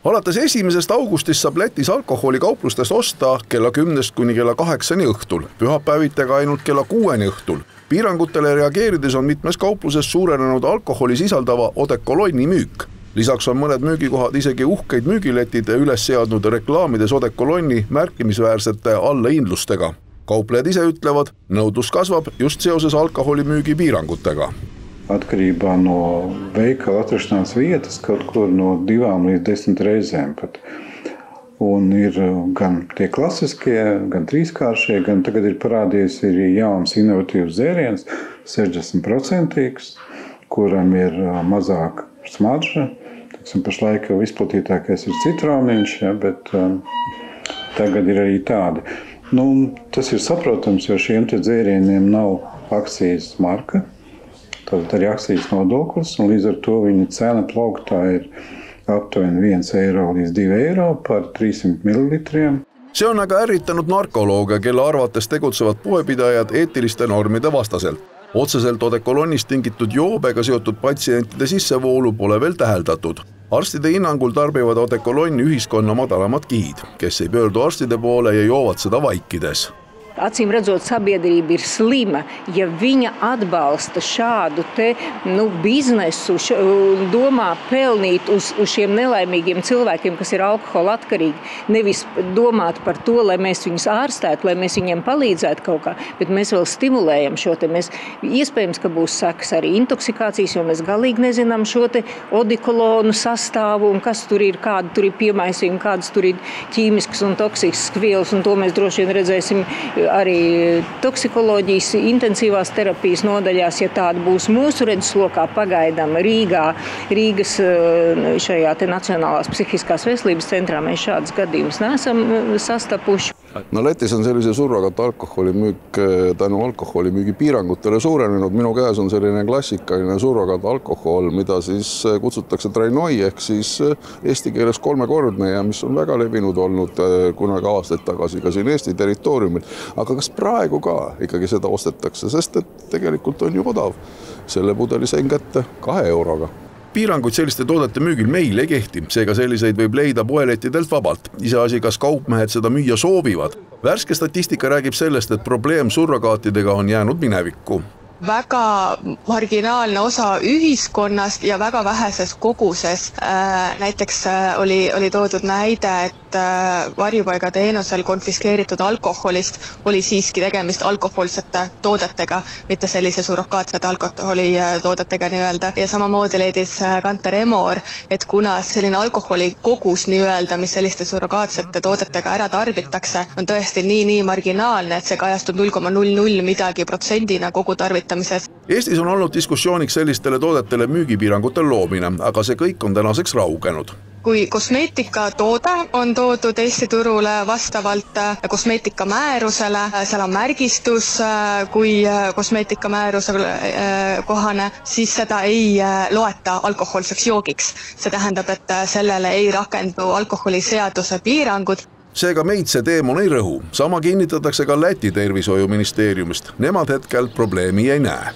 Alates 1. augustist saab Lätis alkoholikauplustest osta kella 10 kuni kella 8 õhtul, pühapäevitega ainult kella 6 õhtul. Piirangutele reageerides on mitmes kaupluses suurenenud alkoholi sisaldava odekolonni müük. Lisaks on mõned müügikohad isegi uhkeid müügiletid üles seadnud reklaamides odekolonni märkimisväärsete allahindlustega. Kauplejad ise ütlevad, nõudlus kasvab just seoses alkoholimüügi piirangutega. Atkarībā no veikala atrašanās vietas kaut kur no 2 līdz 10 reizēm pat. Un ir gan tie klasiskie, gan trīskāršie, gan tagad ir parādījies arī jauns inovatīvs dzēriens, 60%, kuram ir mazāk smarža. Pašlaik jau izplatītākais ir citroniņš, ja, bet tagad ir arī tādi. Tas ir saprotams, jo šiem te dzērieniem nav akcijas marka. Tātad arī akcijas nodoklis, un līdz ar to viņa cena plauktā ir aptuveni 1 eiro līdz 2 eiro par 300 millilitriem. See on aga ärritanud narkolooge, kelle arvates tegutsevad poepidajad eetiliste normide vastaselt. Otseselt odekolonnist tingitud joobega seotud patsientide sissevoolu pole veel täheldatud. Arstide hinnangul tarbivad odekolonni ühiskonna madalamad kihid, kes ei pöördu arstide poole ja joovad seda vaikides. Acīm redzot, sabiedrība ir slima, ja viņa atbalsta šādu biznesu, domā pelnīt uz šiem nelaimīgiem cilvēkiem, kas ir alkohola atkarīgi. Nevis domāt par to, lai mēs viņus ārstētu, lai mēs viņiem palīdzētu kaut kā, bet mēs vēl stimulējam šo te. Iespējams, ka būs sekas arī intoksikācijas, jo mēs galīgi nezinām šo te odikolonu sastāvu un kas tur ir, kāda tur ir piemaisījumi, kādas tur ir ķīmiskas un toksiskas vielas, un to mēs droši vien redzēsim arī toksikoloģijas intensīvās terapijas nodaļās, ja tāda būs mūsu redzeslokā pagaidām Rīgas šajā te Nacionālās psihiskās veselības centrā, mēs šādas gadījumus neesam sastapuši. No Lätis on sellise surrogat alkoholimüük tänu alkoholimüügi piirangutele suurenenud. Minu käes on selline klassikaline surrogat alkohol, mida siis kutsutakse trainoi ehk siis eesti keeles 3-kordne ja mis on väga levinud olnud kunagi aastaid tagasi ka siin Eesti territooriumil. Aga kas praegu ka ikkagi seda ostetakse, sest et tegelikult on ju odav selle pudeli sain kätte 2 euroga. Piiranguid selliste toodete müügil meil ei kehti, seega selliseid võib leida poelettidelt vabalt. Iseasi, kas kaupmehed seda müüa soovivad. Värske statistika räägib sellest, et probleem surrogaatidega on jäänud minevikku. Väga marginaalne osa ühiskonnast ja väga väheses koguses. Näiteks oli toodud näide, et varjupaiga teenusel konfiskeeritud alkoholist oli siiski tegemist alkoholsete toodetega, mitte sellise surrogaatsete alkoholitoodetega nii-öelda. Ja samamoodi leidis Kanter Emor, et kuna selline alkoholi kogus nii-öelda, mis selliste surrogaatsete toodetega ära tarbitakse, on tõesti nii marginaalne, et see kajastub 0,00 midagi protsendina kogu tarvitamisest. Eestis on olnud diskussiooniks sellistele toodetele müügipiirangutel loomine, aga see kõik on tänaseks raugenud. Kui kosmeetikatoode on toodud Eesti turule vastavalt kosmeetikamäärusele, seal on märgistus kui kosmeetikamääruse kohane, siis seda ei loeta alkoholseks joogiks. See tähendab, et sellele ei rakendu alkoholiseaduse piirangud. Seega meid see teemon ei rõhu. Sama kinnitatakse ka Läti tervishoiuministeeriumist. Nemad hetkel probleemi ei näe.